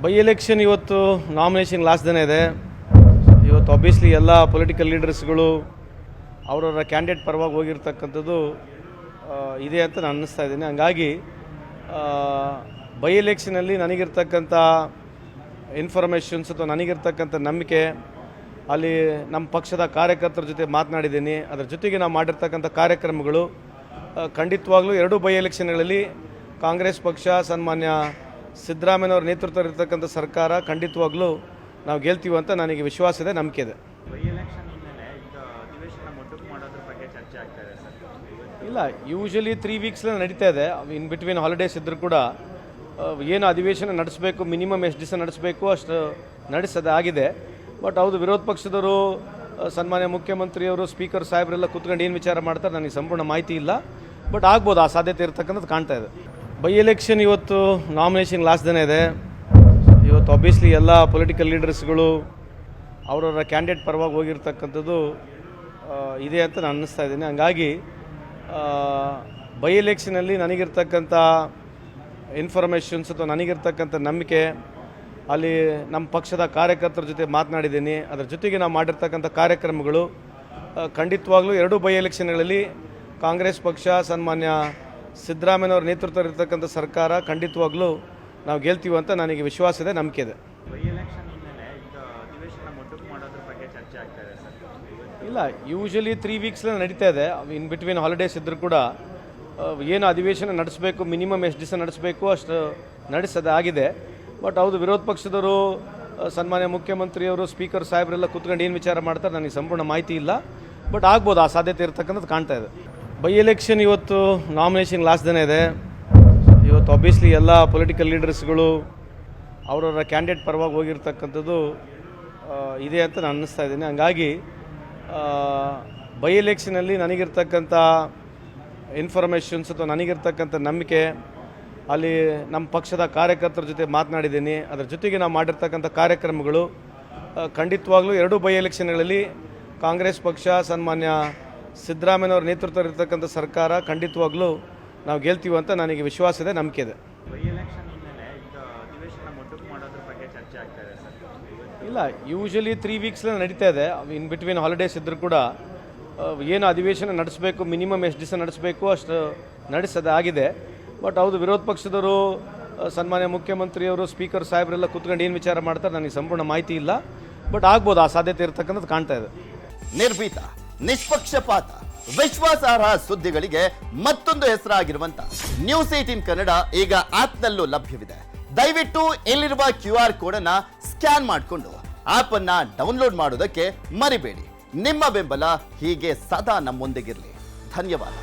By election ಇವತ್ತು nomination last ದಿನ ಇದೆ. ಇವತ್ತು ಆಬ್ವಿಯಸ್ಲಿ ಎಲ್ಲ ಪೊಲಿಟಿಕಲ್ ಲೀಡರ್ಸ್ಗಳು ಅವರವರ ಕ್ಯಾಂಡಿಡೇಟ್ ಪರವಾಗಿ ಹೋಗಿರ್ತಕ್ಕಂಥದ್ದು ಇದೆ ಅಂತ ನಾನು ಅನ್ನಿಸ್ತಾ ಇದ್ದೀನಿ. ಹಂಗಾಗಿ ಬೈ ಎಲೆಕ್ಷನಲ್ಲಿ ನನಗಿರ್ತಕ್ಕಂಥ ಇನ್ಫಾರ್ಮೇಷನ್ಸ್ ಅಥವಾ ನನಗಿರ್ತಕ್ಕಂಥ ನಂಬಿಕೆ, ಅಲ್ಲಿ ನಮ್ಮ ಪಕ್ಷದ ಕಾರ್ಯಕರ್ತರ ಜೊತೆ ಮಾತನಾಡಿದ್ದೀನಿ. ಅದರ ಜೊತೆಗೆ ನಾವು ಮಾಡಿರ್ತಕ್ಕಂಥ ಕಾರ್ಯಕ್ರಮಗಳು ಖಂಡಿತವಾಗ್ಲೂ ಎರಡೂ ಬೈ ಎಲೆಕ್ಷನ್ಗಳಲ್ಲಿ ಕಾಂಗ್ರೆಸ್ ಪಕ್ಷ ಸನ್ಮಾನ್ಯ ಸಿದ್ದರಾಮಯ್ಯನವರ ನೇತೃತ್ವ ಇರತಕ್ಕಂಥ ಸರ್ಕಾರ ಖಂಡಿತವಾಗ್ಲೂ ನಾವು ಗೆಲ್ತೀವಿ ಅಂತ ನನಗೆ ವಿಶ್ವಾಸ ಇದೆ, ನಂಬಿಕೆ ಇದೆ. ಇಲ್ಲ, ಯೂಶಲಿ 3 ವೀಕ್ಸ್ ನಡೀತಾ ಇದೆ. ಇನ್ ಬಿಟ್ವೀನ್ ಹಾಲಿಡೇಸ್ ಇದ್ದರೂ ಕೂಡ ಏನು ಅಧಿವೇಶನ ನಡೆಸಬೇಕು, ಮಿನಿಮಮ್ ಎಷ್ಟು ದಿವಸ ನಡೆಸಬೇಕು ಅಷ್ಟು ನಡೆಸೋದು ಆಗಿದೆ. ಬಟ್ ಹೌದು, ವಿರೋಧ ಪಕ್ಷದವರು ಸನ್ಮಾನ್ಯ ಮುಖ್ಯಮಂತ್ರಿಯವರು, ಸ್ಪೀಕರ್ ಸಾಹೇಬರೆಲ್ಲ ಕೂತ್ಕೊಂಡು ಏನು ವಿಚಾರ ಮಾಡ್ತಾರೆ ನನಗೆ ಸಂಪೂರ್ಣ ಮಾಹಿತಿ ಇಲ್ಲ. ಬಟ್ ಆಗ್ಬೋದು, ಆ ಸಾಧ್ಯತೆ ಇರತಕ್ಕಂಥದ್ದು ಕಾಣ್ತಾ ಇದೆ. ಬೈ ಎಲೆಕ್ಷನ್ ಇವತ್ತು ನಾಮಿನೇಷನ್ ಲಾಸ್ಟ್ ದಿನ ಇದೆ. ಇವತ್ತು ಆಬ್ವಿಯಸ್ಲಿ ಎಲ್ಲ ಪೊಲಿಟಿಕಲ್ ಲೀಡರ್ಸ್ಗಳು ಅವರವರ ಕ್ಯಾಂಡಿಡೇಟ್ ಪರವಾಗಿ ಹೋಗಿರ್ತಕ್ಕಂಥದ್ದು ಇದೆ ಅಂತ ನಾನು ಅನ್ನಿಸ್ತಾ ಇದ್ದೀನಿ. ಹಂಗಾಗಿ ಬೈ ಎಲೆಕ್ಷನಲ್ಲಿ ನನಗಿರ್ತಕ್ಕಂಥ ಇನ್ಫಾರ್ಮೇಷನ್ಸ್ ಅಥವಾ ನನಗಿರ್ತಕ್ಕಂಥ ನಂಬಿಕೆ, ಅಲ್ಲಿ ನಮ್ಮ ಪಕ್ಷದ ಕಾರ್ಯಕರ್ತರ ಜೊತೆ ಮಾತನಾಡಿದ್ದೀನಿ. ಅದರ ಜೊತೆಗೆ ನಾವು ಮಾಡಿರ್ತಕ್ಕಂಥ ಕಾರ್ಯಕ್ರಮಗಳು ಖಂಡಿತವಾಗ್ಲೂ ಎರಡೂ ಬೈ ಎಲೆಕ್ಷನ್ಗಳಲ್ಲಿ ಕಾಂಗ್ರೆಸ್ ಪಕ್ಷ ಸನ್ಮಾನ್ಯ ಸಿದ್ದರಾಮಯ್ಯನವರ ನೇತೃತ್ವ ಇರತಕ್ಕಂಥ ಸರ್ಕಾರ ಖಂಡಿತವಾಗ್ಲೂ ನಾವು ಗೆಲ್ತೀವಿ ಅಂತ ನನಗೆ ವಿಶ್ವಾಸ ಇದೆ, ನಂಬಿಕೆ ಇದೆ. ಇಲ್ಲ, ಯೂಶಲಿ 3 ವೀಕ್ಸ್ ನಡೀತಾ ಇದೆ. ಇನ್ ಬಿಟ್ವೀನ್ ಹಾಲಿಡೇಸ್ ಇದ್ದರೂ ಕೂಡ ಏನು ಅಧಿವೇಶನ ನಡೆಸಬೇಕು, ಮಿನಿಮಮ್ ಎಷ್ಟು ದಿವಸ ನಡೆಸಬೇಕು ಅಷ್ಟು ನಡೆಸೋದು ಆಗಿದೆ. ಬಟ್ ಹೌದು, ವಿರೋಧ ಪಕ್ಷದವರು ಸನ್ಮಾನ್ಯ ಮುಖ್ಯಮಂತ್ರಿಯವರು, ಸ್ಪೀಕರ್ ಸಾಹೇಬರೆಲ್ಲ ಕೂತ್ಕೊಂಡು ಏನು ವಿಚಾರ ಮಾಡ್ತಾರೆ ನನಗೆ ಸಂಪೂರ್ಣ ಮಾಹಿತಿ ಇಲ್ಲ. ಬಟ್ ಆಗ್ಬೋದು, ಆ ಸಾಧ್ಯತೆ ಇರತಕ್ಕಂಥದ್ದು ಕಾಣ್ತಾ ಇದೆ. ಬೈ ಎಲೆಕ್ಷನ್ ಇವತ್ತು ನಾಮಿನೇಷನ್ ಲಾಸ್ಟ್ ದಿನ ಇದೆ. ಇವತ್ತು ಆಬ್ವಿಯಸ್ಲಿ ಎಲ್ಲ ಪೊಲಿಟಿಕಲ್ ಲೀಡರ್ಸ್ಗಳು ಅವರವರ ಕ್ಯಾಂಡಿಡೇಟ್ ಪರವಾಗಿ ಹೋಗಿರ್ತಕ್ಕಂಥದ್ದು ಇದೆ ಅಂತ ನಾನು ಅನ್ನಿಸ್ತಾ ಇದ್ದೀನಿ. ಹಂಗಾಗಿ ಬೈ ಎಲೆಕ್ಷನಲ್ಲಿ ನನಗಿರ್ತಕ್ಕಂಥ ಇನ್ಫಾರ್ಮೇಷನ್ಸ್ ಅಥವಾ ನನಗಿರ್ತಕ್ಕಂಥ ನಂಬಿಕೆ, ಅಲ್ಲಿ ನಮ್ಮ ಪಕ್ಷದ ಕಾರ್ಯಕರ್ತರ ಜೊತೆ ಮಾತನಾಡಿದ್ದೀನಿ. ಅದರ ಜೊತೆಗೆ ನಾವು ಮಾಡಿರ್ತಕ್ಕಂಥ ಕಾರ್ಯಕ್ರಮಗಳು ಖಂಡಿತವಾಗ್ಲೂ ಎರಡೂ ಬೈ ಎಲೆಕ್ಷನ್ಗಳಲ್ಲಿ ಕಾಂಗ್ರೆಸ್ ಪಕ್ಷ ಸನ್ಮಾನ್ಯ ಸಿದ್ದರಾಮಯ್ಯನವರ ನೇತೃತ್ವ ಇರತಕ್ಕಂಥ ಸರ್ಕಾರ ಖಂಡಿತವಾಗ್ಲೂ ನಾವು ಗೆಲ್ತೀವಿ ಅಂತ ನನಗೆ ವಿಶ್ವಾಸ ಇದೆ, ನಂಬಿಕೆ ಇದೆ. ಇಲ್ಲ, ಯೂಶಲಿ 3 ವೀಕ್ಸ್ ನಡೀತಾ ಇದೆ. ಇನ್ ಬಿಟ್ವೀನ್ ಹಾಲಿಡೇಸ್ ಇದ್ದರೂ ಕೂಡ ಏನು ಅಧಿವೇಶನ ನಡೆಸಬೇಕು, ಮಿನಿಮಮ್ ಎಷ್ಟು ದಿವಸ ನಡೆಸಬೇಕು ಅಷ್ಟು ನಡೆಸೋದು ಆಗಿದೆ. ಬಟ್ ಹೌದು, ವಿರೋಧ ಪಕ್ಷದವರು ಸನ್ಮಾನ್ಯ ಮುಖ್ಯಮಂತ್ರಿಯವರು, ಸ್ಪೀಕರ್ ಸಾಹೇಬರೆಲ್ಲ ಕೂತ್ಕೊಂಡು ಏನು ವಿಚಾರ ಮಾಡ್ತಾರೆ ನನಗೆ ಸಂಪೂರ್ಣ ಮಾಹಿತಿ ಇಲ್ಲ. ಬಟ್ ಆಗ್ಬೋದು, ಆ ಸಾಧ್ಯತೆ ಇರತಕ್ಕಂಥದ್ದು ಕಾಣ್ತಾ ಇದೆ. ನಿರ್ಭೀತ, ನಿಷ್ಪಕ್ಷಪಾತ, ವಿಶ್ವಾಸಾರ್ಹ ಸುದ್ದಿಗಳಿಗೆ ಮತ್ತೊಂದು ಹೆಸರಾಗಿರುವಂತ ನ್ಯೂಸ್ 18 ಕನ್ನಡ ಈಗ ಆಪ್ನಲ್ಲೂ ಲಭ್ಯವಿದೆ. ದಯವಿಟ್ಟು ಇಲ್ಲಿರುವ QR ಕೋಡ್ ಅನ್ನ ಸ್ಕ್ಯಾನ್ ಮಾಡಿಕೊಂಡು ಆಪ್ ಅನ್ನ ಡೌನ್ಲೋಡ್ ಮಾಡೋದಕ್ಕೆ ಮರಿಬೇಡಿ. ನಿಮ್ಮ ಬೆಂಬಲ ಹೀಗೆ ಸದಾ ನಮ್ಮೊಂದಿಗಿರಲಿ. ಧನ್ಯವಾದ.